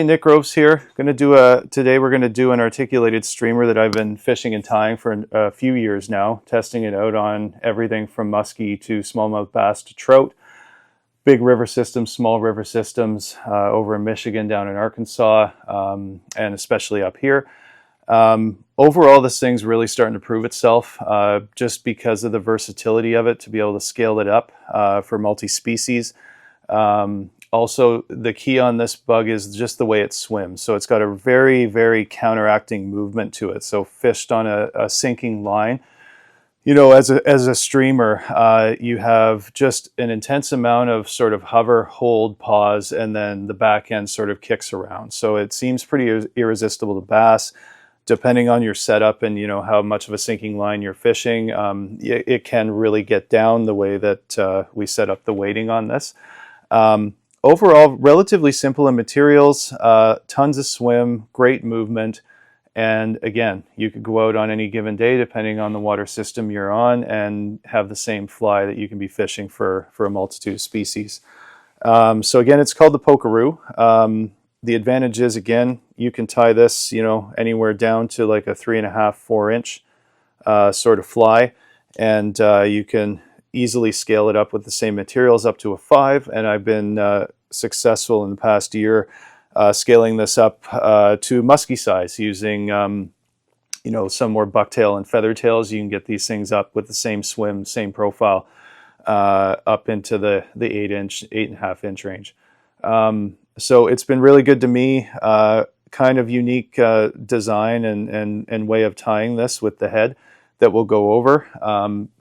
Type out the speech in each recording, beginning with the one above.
Hey, Nick Groves here. Today we're going to do an articulated streamer that I've been fishing and tying for a few years now, testing it out on everything from musky to smallmouth bass to trout, big river systems, small river systems, over in Michigan, down in Arkansas, and especially up here. Overall, this thing's really starting to prove itself, just because of the versatility of it, to be able to scale it up for multi-species. Also, the key on this bug is just the way it swims. So it's got a very, very counteracting movement to it. So fished on a sinking line, you know, as a streamer, you have just an intense amount of sort of hover, hold, pause, and then the back end sort of kicks around. So it seems pretty irresistible to bass. Depending on your setup and, you know, how much of a sinking line you're fishing, it can really get down the way that we set up the weighting on this. Overall, relatively simple in materials, tons of swim, great movement, and again, you could go out on any given day, depending on the water system you're on, and have the same fly that you can be fishing for a multitude of species. So again, it's called the Polkaroo. The advantage is, again, you can tie this, you know, anywhere down to like a 3.5, 4 inch sort of fly, and you can easily scale it up with the same materials up to a 5, and I've been successful in the past year scaling this up to musky size using you know, some more bucktail and feather tails. You can get these things up with the same swim, same profile, up into the 8 inch, 8.5 inch range. So it's been really good to me. Kind of unique design and way of tying this with the head that we'll go over.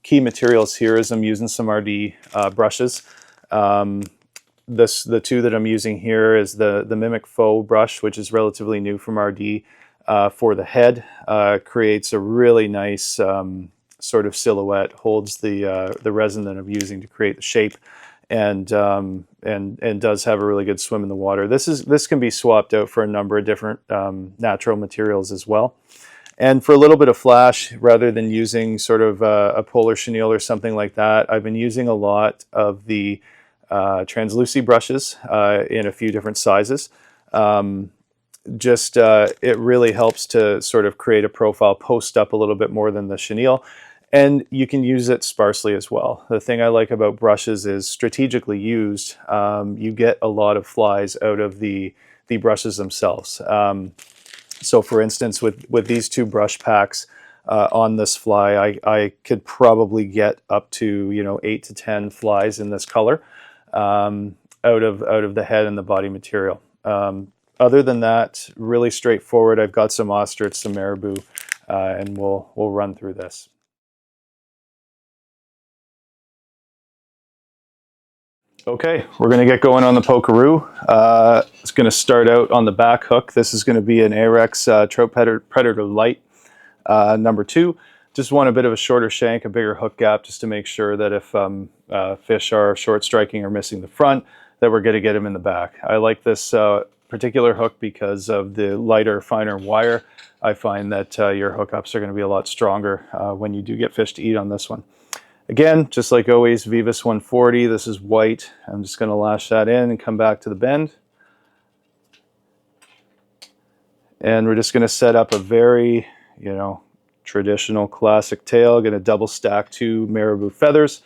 Key materials here is I'm using some RD brushes. The two that I'm using here is the Mimic Faux brush, which is relatively new from RD for the head. Creates a really nice sort of silhouette, holds the resin that I'm using to create the shape, and does have a really good swim in the water. This can be swapped out for a number of different natural materials as well. And for a little bit of flash, rather than using sort of a polar chenille or something like that, I've been using a lot of the translucent brushes in a few different sizes. It really helps to sort of create a profile, post up a little bit more than the chenille. And you can use it sparsely as well. The thing I like about brushes is strategically used, you get a lot of flies out of the brushes themselves. So for instance, with these two brush packs on this fly, I could probably get up to, you know, 8 to 10 flies in this color out of the head and the body material. Other than that, really straightforward. I've got some ostrich, some marabou, and we'll run through this. Okay, we're going to get going on the Polkaroo. It's going to start out on the back hook. This is going to be an Ahrex Trout Predator Light number 2. Just want a bit of a shorter shank, a bigger hook gap, just to make sure that if fish are short striking or missing the front, that we're going to get them in the back. I like this particular hook because of the lighter, finer wire. I find that your hookups are going to be a lot stronger when you do get fish to eat on this one. Again, just like always, vise 140. This is white. I'm just going to lash that in and come back to the bend. And we're just going to set up a very, you know, traditional classic tail. Going to double stack 2 marabou feathers.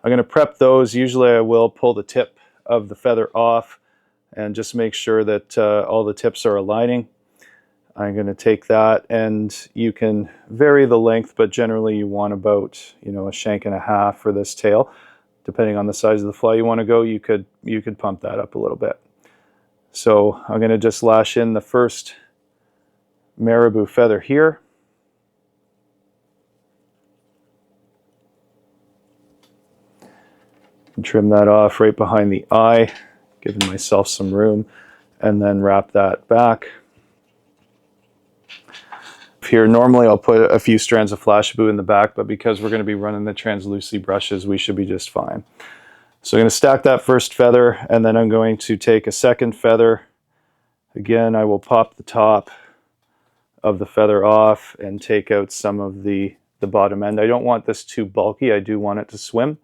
I'm going to prep those. Usually I will pull the tip of the feather off and just make sure that all the tips are aligning. I'm going to take that, and you can vary the length, but generally you want about, you know, a shank and a half for this tail. Depending on the size of the fly you want to go, you could pump that up a little bit. So I'm going to just lash in the first marabou feather here. And trim that off right behind the eye, giving myself some room, and then wrap that back. Here, normally I'll put a few strands of Flashabou in the back, but because we're going to be running the translucent brushes, we should be just fine. So I'm going to stack that first feather, and then I'm going to take a second feather. Again, I will pop the top of the feather off and take out some of the bottom end. I don't want this too bulky. I do want it to swim.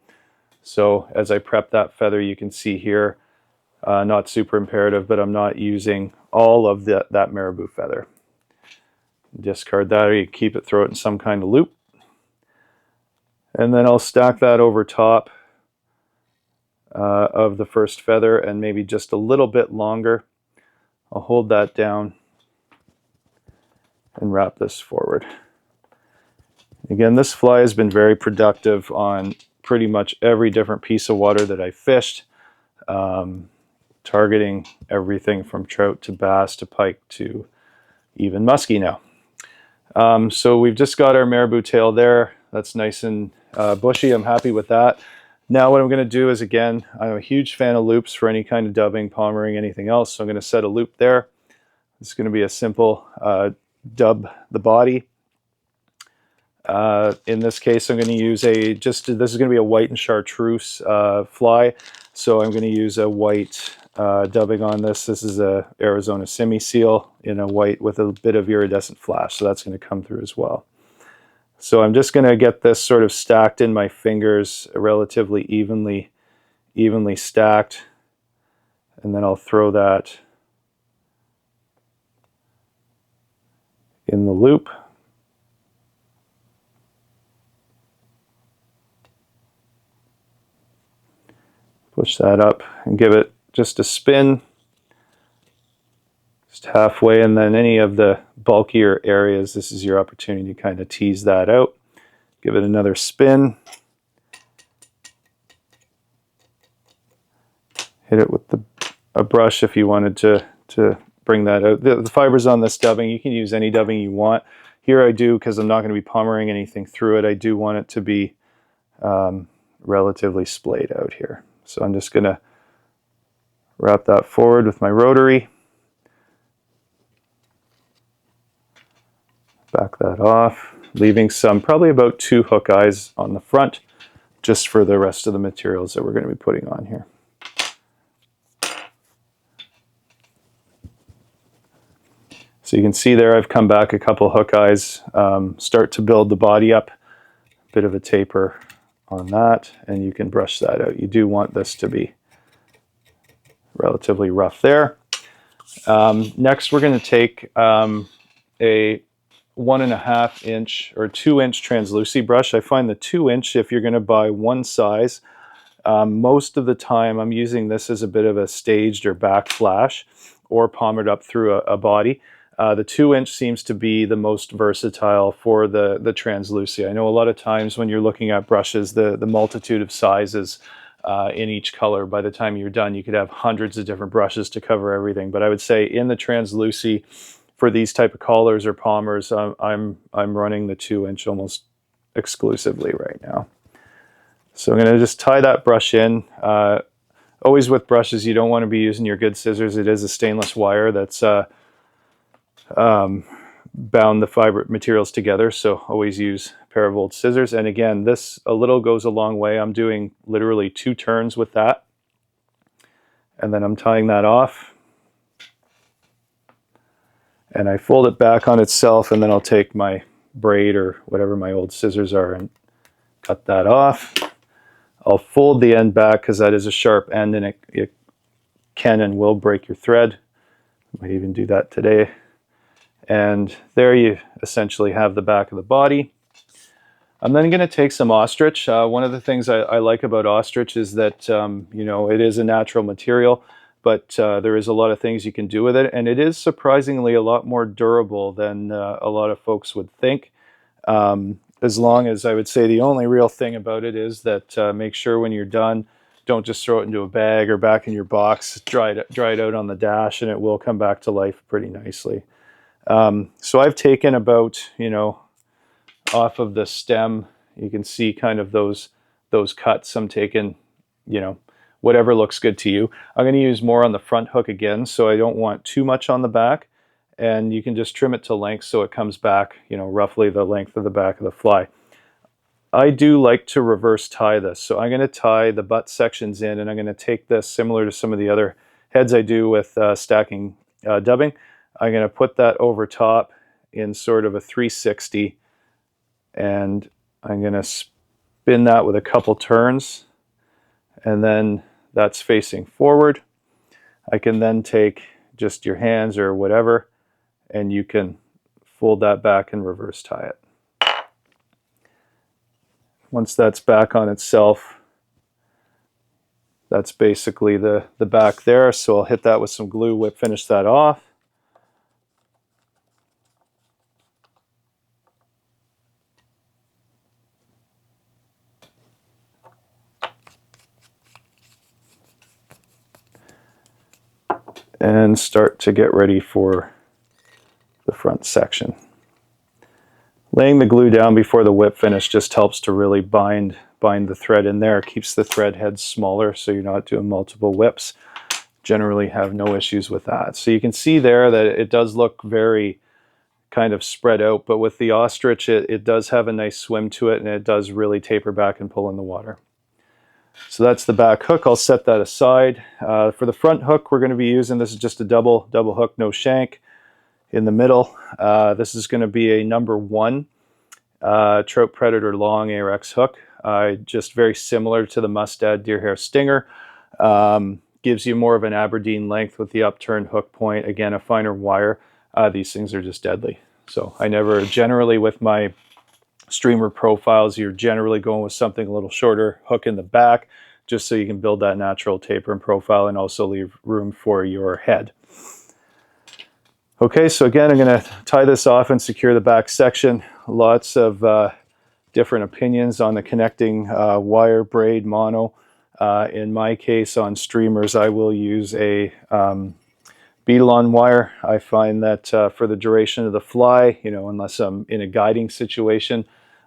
So as I prep that feather, you can see here, Not super imperative, but I'm not using all of that marabou feather. Discard that, or you keep it, throw it in some kind of loop. And then I'll stack that over top of the first feather, and maybe just a little bit longer. I'll hold that down and wrap this forward. Again, this fly has been very productive on pretty much every different piece of water that I fished, targeting everything from trout to bass to pike to even musky now. So we've just got our marabou tail there. That's nice and bushy. I'm happy with that. Now what I'm going to do is, again, I'm a huge fan of loops for any kind of dubbing, palmering, anything else. So I'm going to set a loop there. It's going to be a simple dub the body. In this case, I'm going to use this is going to be a white and chartreuse fly. So I'm going to use a white dubbing on this. This is a Arizona semi-seal in a white with a bit of iridescent flash. So that's going to come through as well. So I'm just going to get this sort of stacked in my fingers, relatively evenly stacked. And then I'll throw that in the loop. Push that up and give it just a spin, just halfway, and then any of the bulkier areas, this is your opportunity to kind of tease that out. Give it another spin. Hit it with a brush if you wanted to bring that out. The fibers on this dubbing, you can use any dubbing you want. Here I do, because I'm not going to be palmering anything through it, I do want it to be relatively splayed out here. So I'm just going to wrap that forward with my rotary. Back that off, leaving some, probably about 2 hook eyes on the front, just for the rest of the materials that we're going to be putting on here. So you can see there I've come back a couple hook eyes, start to build the body up, a bit of a taper on that, and you can brush that out. You do want this to be relatively rough there. Next we're going to take a 1.5 inch or 2 inch translucy brush. I find the 2 inch, if you're going to buy one size, most of the time I'm using this as a bit of a staged or back flash, or palmered up through a body. The 2 inch seems to be the most versatile for the translucy. I know a lot of times when you're looking at brushes, the multitude of sizes in each color, by the time you're done, you could have hundreds of different brushes to cover everything. But I would say in the translucy, for these type of collars or palmers, I'm running the 2 inch almost exclusively right now. So I'm going to just tie that brush in. Always with brushes, you don't want to be using your good scissors. It is a stainless wire that's bound the fiber materials together, so always use a pair of old scissors. And again, this a little goes a long way. I'm doing literally 2 turns with that, and then I'm tying that off, and I fold it back on itself, and then I'll take my braid or whatever my old scissors are and cut that off. I'll fold the end back because that is a sharp end, and it can and will break your thread. Might even do that today. And there you essentially have the back of the body. I'm then going to take some ostrich. One of the things I like about ostrich is that you know, it is a natural material, but there is a lot of things you can do with it, and it is surprisingly a lot more durable than a lot of folks would think. As long as, I would say, the only real thing about it is that make sure when you're done, don't just throw it into a bag or back in your box. Dry it out on the dash, and it will come back to life pretty nicely. So I've taken about, you know, off of the stem, you can see kind of those cuts. I'm taking, you know, whatever looks good to you. I'm going to use more on the front hook again, so I don't want too much on the back. And you can just trim it to length so it comes back, you know, roughly the length of the back of the fly. I do like to reverse tie this. So I'm going to tie the butt sections in, and I'm going to take this similar to some of the other heads I do with stacking dubbing. I'm going to put that over top in sort of a 360, and I'm going to spin that with a couple turns, and then that's facing forward. I can then take just your hands or whatever, and you can fold that back and reverse tie it. Once that's back on itself, that's basically the back there. So I'll hit that with some glue, whip finish that off. And start to get ready for the front section. Laying the glue down before the whip finish just helps to really bind the thread in there. It keeps the thread head smaller so you're not doing multiple whips. Generally have no issues with that. So you can see there that it does look very kind of spread out, but with the ostrich it does have a nice swim to it, and it does really taper back and pull in the water. So that's the back hook. I'll set that aside. For the front hook we're going to be using, this is just a double hook, no shank. In the middle, this is going to be a number 1 trout predator long ARX hook. Just very similar to the Mustad deer hair stinger. Gives you more of an Aberdeen length with the upturned hook point. Again, a finer wire. These things are just deadly. So I never, generally with my streamer profiles, you're generally going with something a little shorter, hook in the back, just so you can build that natural taper and profile and also leave room for your head. Okay, so again, I'm going to tie this off and secure the back section. Lots of different opinions on the connecting wire, braid, mono. In my case, on streamers, I will use a beadle-on wire. I find that for the duration of the fly, unless I'm in a guiding situation,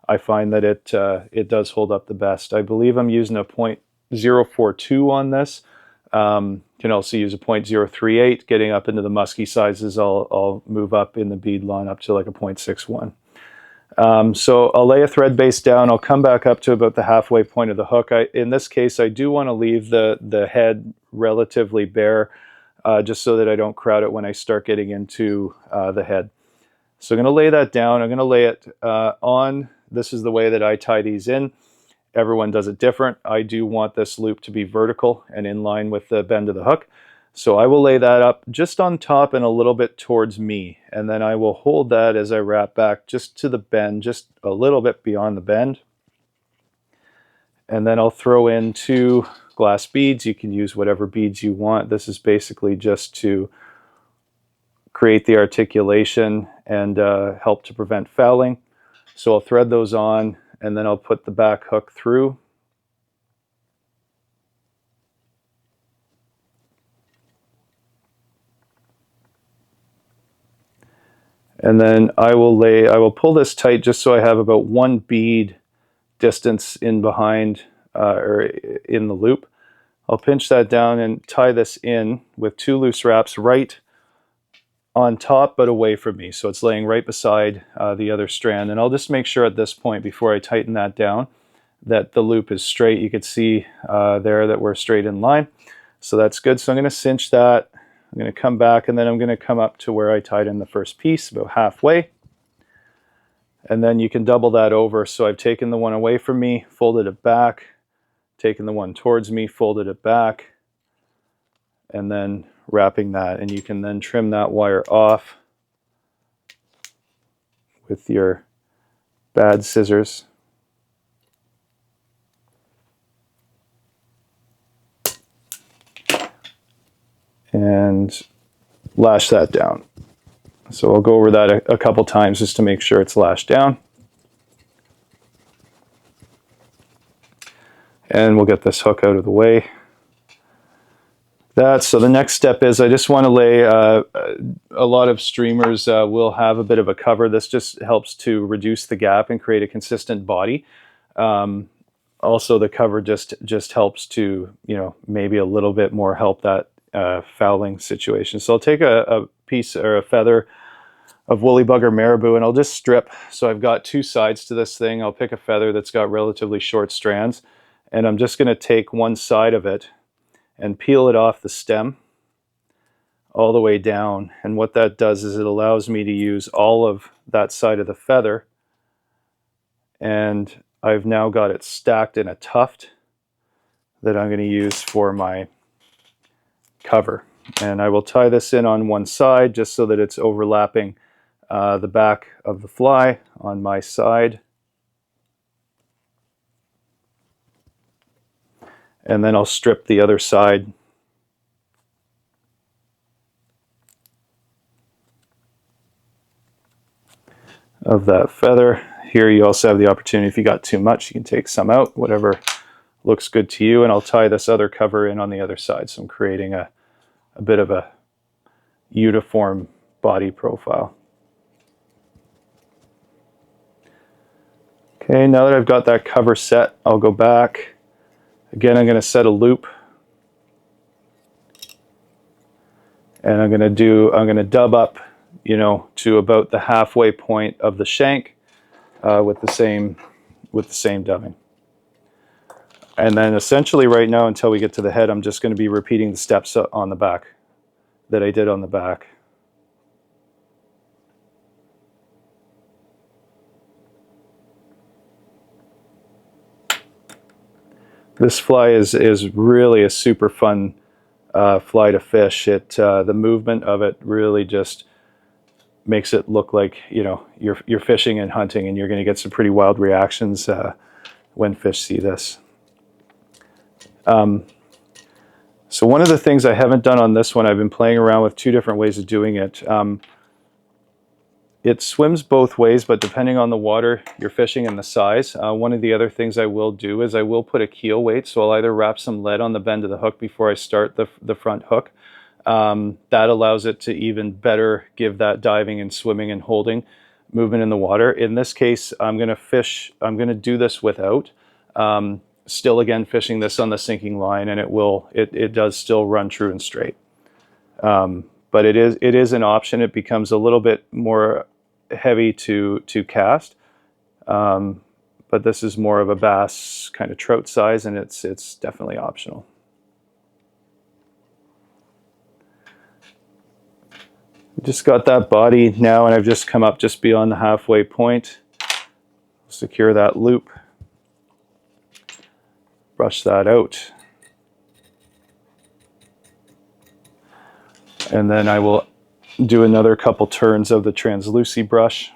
I find that it does hold up the best. I believe I'm using a .042 on this. Can also use a .038. Getting up into the musky sizes, I'll move up in the beadle-on up to like a .61. So I'll lay a thread base down. I'll come back up to about the halfway point of the hook. In this case, I do want to leave the head relatively bare, just so that I don't crowd it when I start getting into the head. So I'm going to lay that down. I'm going to lay it on. This is the way that I tie these in. Everyone does it different. I do want this loop to be vertical and in line with the bend of the hook. So I will lay that up just on top and a little bit towards me. And then I will hold that as I wrap back just to the bend, just a little bit beyond the bend. And then I'll throw in 2 glass beads. You can use whatever beads you want. This is basically just to create the articulation and help to prevent fouling. So I'll thread those on, and then I'll put the back hook through. And then I will pull this tight just so I have about 1 bead distance in behind or in the loop. I'll pinch that down and tie this in with 2 loose wraps right on top but away from me. So it's laying right beside the other strand. And I'll just make sure at this point before I tighten that down that the loop is straight. You can see there that we're straight in line. So that's good. So I'm going to cinch that. I'm going to come back, and then I'm going to come up to where I tied in the first piece, about halfway. And then you can double that over. So I've taken the one away from me, folded it back, taken the one towards me, folded it back, and then wrapping that. And you can then trim that wire off with your bad scissors. And lash that down. So I'll go over that a couple times just to make sure it's lashed down. And we'll get this hook out of the way. So the next step is I just want to lay, a lot of streamers will have a bit of a cover. This just helps to reduce the gap and create a consistent body. Also the cover just helps to, maybe a little bit more help that fouling situation. So I'll take a piece or a feather of woolly bugger marabou, and I'll just strip. So I've got 2 sides to this thing. I'll pick a feather that's got relatively short strands, and I'm just going to take one side of it and peel it off the stem all the way down. And what that does is it allows me to use all of that side of the feather, and I've now got it stacked in a tuft that I'm going to use for my cover. And I will tie this in on one side just so that it's overlapping the back of the fly on my side. And then I'll strip the other side. Of that feather. Here you also have the opportunity, if you got too much, you can take some out, whatever looks good to you. And I'll tie this other cover in on the other side. So I'm creating a bit of a uniform body profile. Okay, now that I've got that cover set, I'll go back. Again, I'm going to set a loop. And I'm going to dub up, you know, to about the halfway point of the shank with the same dubbing. And then essentially right now, until we get to the head, I'm just going to be repeating the steps on the back that I did on the back. This fly is really a super fun fly to fish. The movement of it really just makes it look like, you know, you're fishing and hunting, and you're going to get some pretty wild reactions when fish see this. So one of the things I haven't done on this one, I've been playing around with two different ways of doing it. It swims both ways, but depending on the water you're fishing and the size, one of the other things I will do is I will put a keel weight. So I'll either wrap some lead on the bend of the hook before I start the front hook. That allows it to even better give that diving and swimming and holding movement in the water. In this case, I'm going to do this without. Still, again, fishing this on the sinking line, and it does still run true and straight. But it is an option. It becomes a little bit more heavy to cast, but this is more of a bass kind of trout size, and it's definitely optional. Just got that body now, and I've just come up just beyond the halfway point. Secure that loop. Brush that out. And then I will do another couple turns of the translucy brush.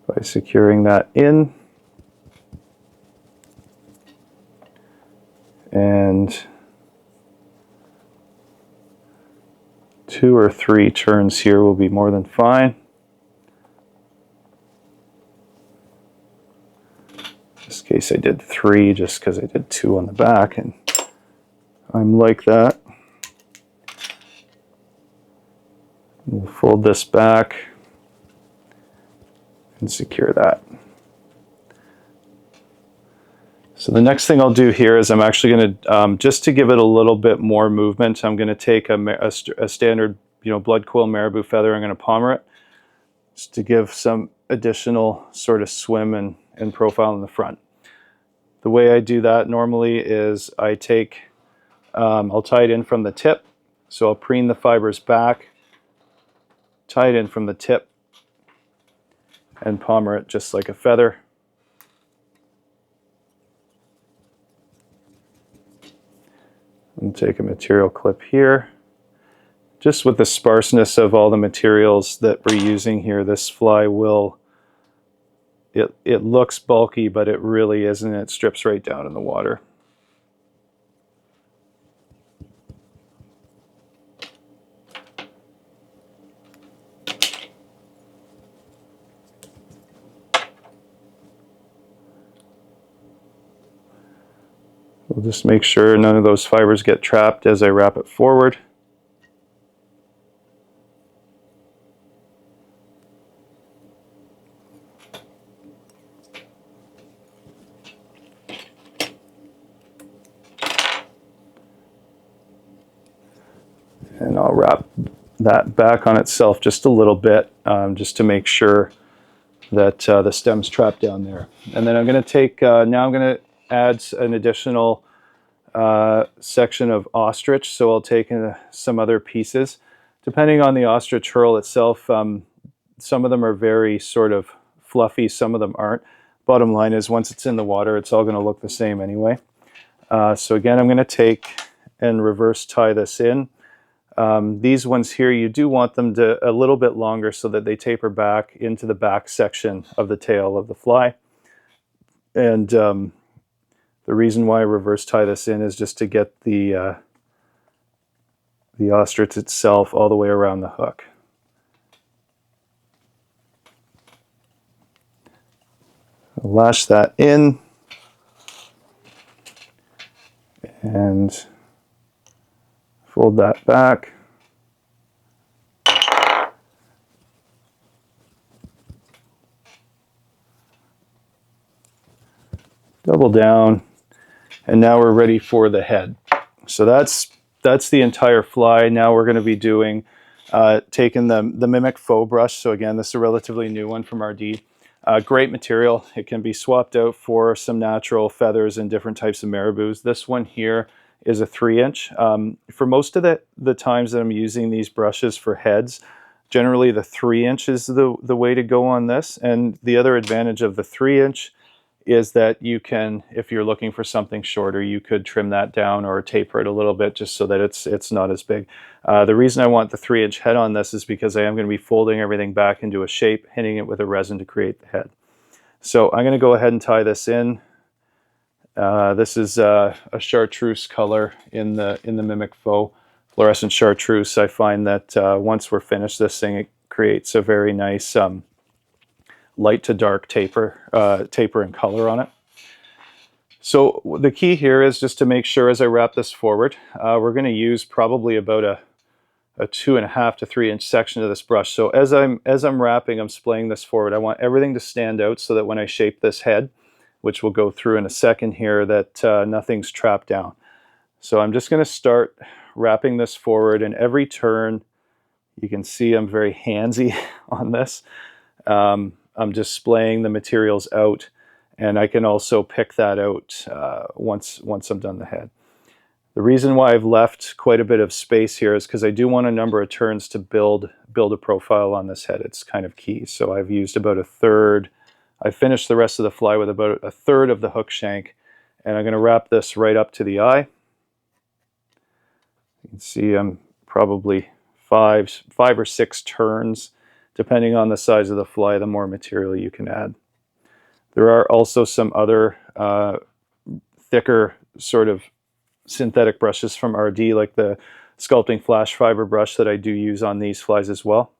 By securing that in. And 2 or 3 turns here will be more than fine. In this case I did 3 just because I did 2 on the back, and I'm like that. We'll fold this back and secure that. So the next thing I'll do here is I'm actually going to, just to give it a little bit more movement, I'm going to take a standard, you know, blood quill marabou feather. I'm going to palmer it just to give some additional sort of swim and profile in the front. The way I do that normally is I take, I'll tie it in from the tip. So I'll preen the fibers back, tie it in from the tip, and palmer it just like a feather. And take a material clip here. Just with the sparseness of all the materials that we're using here, this fly will, it looks bulky, but it really isn't. It strips right down in the water. We'll just make sure none of those fibers get trapped as I wrap it forward. And I'll wrap that back on itself just a little bit, just to make sure that the stem's trapped down there. And then I'm going to take, now I'm going to add an additional section of ostrich, so I'll take some other pieces. Depending on the ostrich herl itself, some of them are very sort of fluffy, some of them aren't. Bottom line is, once it's in the water, it's all going to look the same anyway. So again, I'm going to take and reverse tie this in. These ones here, you do want them to a little bit longer so that they taper back into the back section of the tail of the fly. And the reason why I reverse tie this in is just to get the ostrich itself all the way around the hook. I'll lash that in and fold that back. Double down, and now we're ready for the head. So that's the entire fly. Now we're going to be doing taking the Mimic faux brush. So again, this is a relatively new one from RD. Great material. It can be swapped out for some natural feathers and different types of marabous. This one here is a 3-inch. For most of the times that I'm using these brushes for heads, generally the 3-inch is the way to go on this. And the other advantage of the 3-inch is that you can, if you're looking for something shorter, you could trim that down or taper it a little bit just so that it's not as big. The reason I want the 3-inch head on this is because I am going to be folding everything back into a shape, hitting it with a resin to create the head. So I'm going to go ahead and tie this in. This is a chartreuse color in the Mimic Faux fluorescent chartreuse. I find that once we're finished this thing, it creates a very nice light to dark taper and color on it. So the key here is just to make sure as I wrap this forward, we're going to use probably about a 2.5 to 3-inch section of this brush. So as I'm wrapping, I'm splaying this forward. I want everything to stand out so that when I shape this head, which we'll go through in a second here, that nothing's trapped down. So I'm just going to start wrapping this forward, and every turn, you can see I'm very handsy on this. I'm just splaying the materials out, and I can also pick that out once I'm done the head. The reason why I've left quite a bit of space here is because I do want a number of turns to build a profile on this head. It's kind of key. So I've used about 1/3. I finished the rest of the fly with about 1/3 of the hook shank, and I'm going to wrap this right up to the eye. You can see I'm probably five or six turns. Depending on the size of the fly, the more material you can add. There are also some other thicker sort of synthetic brushes from RD, like the sculpting flash fiber brush that I do use on these flies as well,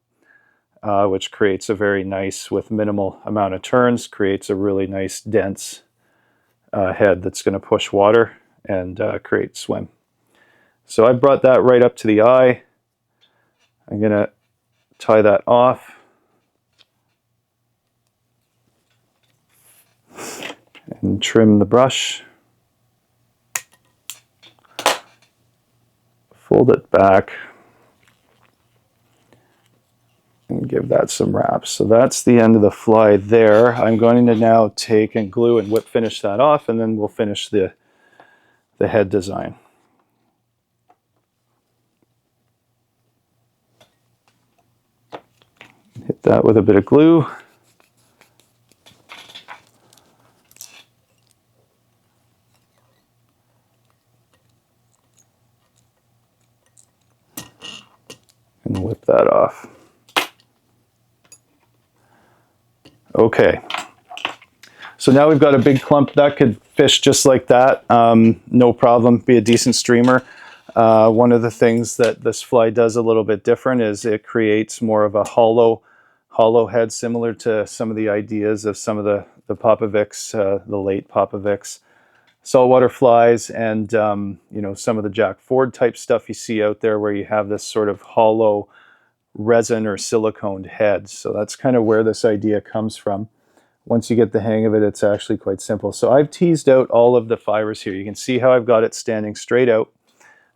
which creates a very nice, with minimal amount of turns, creates a really nice dense head that's going to push water and create swim. So I brought that right up to the eye. I'm going to tie that off and trim the brush. Fold it back and give that some wraps. So that's the end of the fly there. I'm going to now take and glue and whip finish that off, and then we'll finish the head design. Hit that with a bit of glue. And whip that off. Okay. So now we've got a big clump that could fish just like that. No problem, be a decent streamer. One of the things that this fly does a little bit different is it creates more of a hollow head, similar to some of the ideas of some of the Popovics, the late Popovics saltwater flies, and you know, some of the Jack Ford type stuff you see out there, where you have this sort of hollow resin or siliconed head. So that's kind of where this idea comes from. Once you get the hang of it, it's actually quite simple. So I've teased out all of the fibers here. You can see how I've got it standing straight out.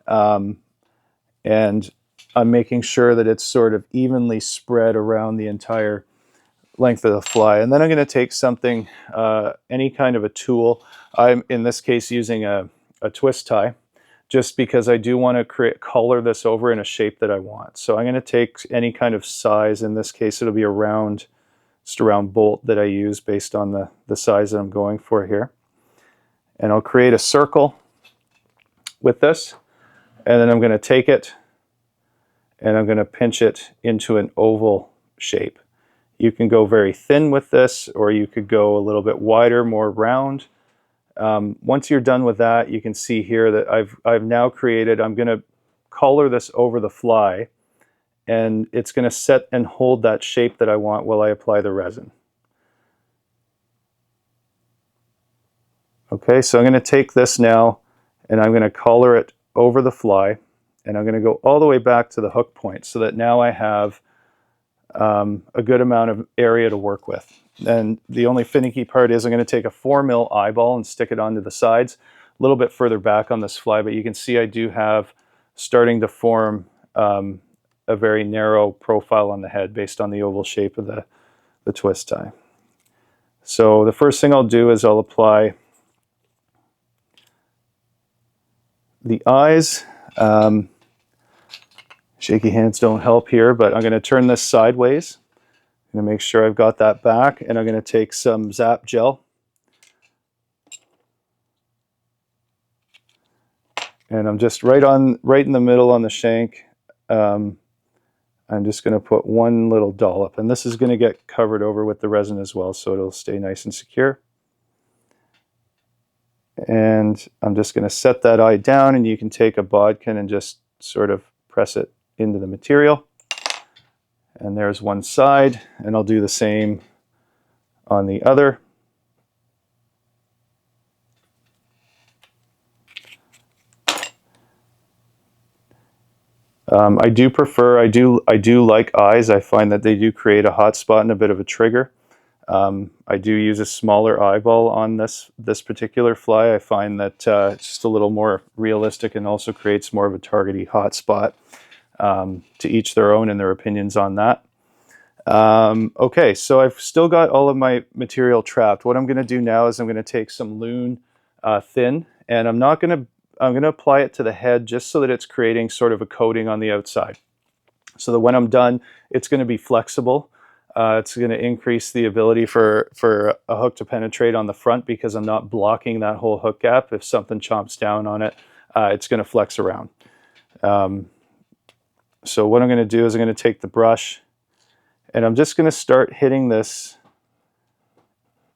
And I'm making sure that it's sort of evenly spread around the entire length of the fly. And then I'm going to take something, any kind of a tool. I'm in this case using a twist tie, just because I do want to color this over in a shape that I want. So I'm going to take any kind of size. In this case, it'll be just a round bolt that I use based on the size that I'm going for here. And I'll create a circle. with this, and then I'm going to take it and I'm going to pinch it into an oval shape. You can go very thin with this, or you could go a little bit wider, more round. Once you're done with that, you can see here that I've now created, I'm going to color this over the fly, and it's going to set and hold that shape that I want while I apply the resin. Okay, so I'm going to take this now and I'm going to color it over the fly, and I'm going to go all the way back to the hook point so that now I have a good amount of area to work with. And the only finicky part is I'm going to take a 4mm eyeball and stick it onto the sides, a little bit further back on this fly, but you can see I do have starting to form a very narrow profile on the head based on the oval shape of the twist tie. So the first thing I'll do is I'll apply the eyes. Shaky hands don't help here, but I'm going to turn this sideways. I'm going to make sure I've got that back, and I'm going to take some Zap gel. And I'm just right in the middle on the shank. I'm just going to put one little dollop, and this is going to get covered over with the resin as well, so it'll stay nice and secure. And I'm just going to set that eye down, and you can take a bodkin and just sort of press it into the material. And there's one side, and I'll do the same on the other. I do like eyes. I find that they do create a hot spot and a bit of a trigger. I do use a smaller eyeball on this particular fly. I find that it's just a little more realistic and also creates more of a targety hot spot. To each their own and their opinions on that. Okay, so I've still got all of my material trapped. What I'm going to do now is I'm going to take some loon thin, and I'm going to apply it to the head just so that it's creating sort of a coating on the outside. So that when I'm done, it's going to be flexible. It's going to increase the ability for a hook to penetrate on the front because I'm not blocking that whole hook gap. If something chomps down on it, it's going to flex around. So what I'm going to do is I'm going to take the brush, and I'm just going to start hitting this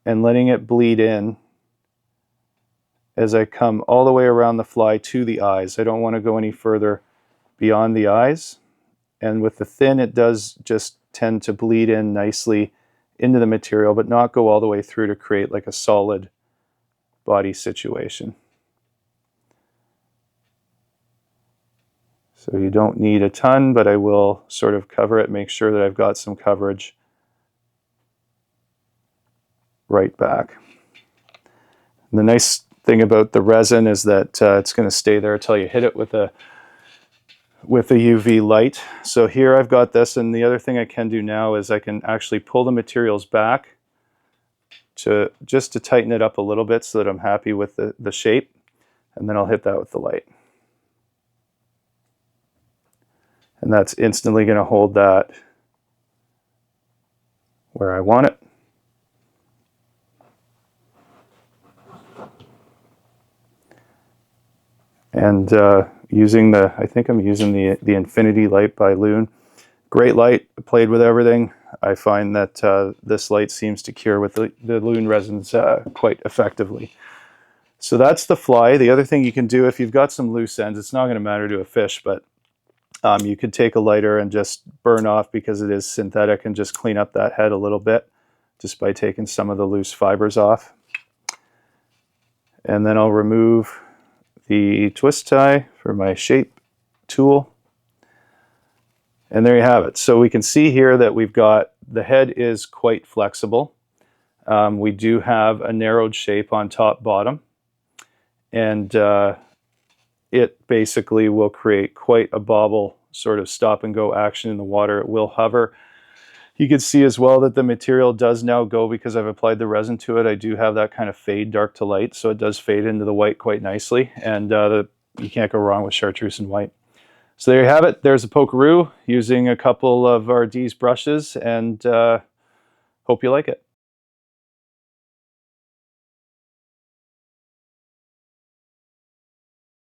and letting it bleed in as I come all the way around the fly to the eyes. I don't want to go any further beyond the eyes. And with the thin, it does just tend to bleed in nicely into the material, but not go all the way through to create like a solid body situation. So you don't need a ton, but I will sort of cover it, make sure that I've got some coverage right back. And the nice thing about the resin is that it's going to stay there until you hit it with a UV light. So here I've got this, and the other thing I can do now is I can actually pull the materials back just to tighten it up a little bit so that I'm happy with the shape, and then I'll hit that with the light. And that's instantly going to hold that where I want it. And I think I'm using the Infinity light by Loon. Great light, played with everything. I find that this light seems to cure with the Loon resins quite effectively. So that's the fly. The other thing you can do if you've got some loose ends, it's not going to matter to a fish, but you could take a lighter and just burn off, because it is synthetic, and just clean up that head a little bit just by taking some of the loose fibers off. And then I'll remove the twist tie for my shape tool. And there you have it. So we can see here that we've got, the head is quite flexible. We do have a narrowed shape on top bottom. And it basically will create quite a bobble sort of stop and go action in the water. It will hover. You can see as well that the material does now go, because I've applied the resin to it. I do have that kind of fade dark to light, so it does fade into the white quite nicely, and you can't go wrong with chartreuse and white. So there you have it. There's a Polkaroo using a couple of our D's brushes, and hope you like it.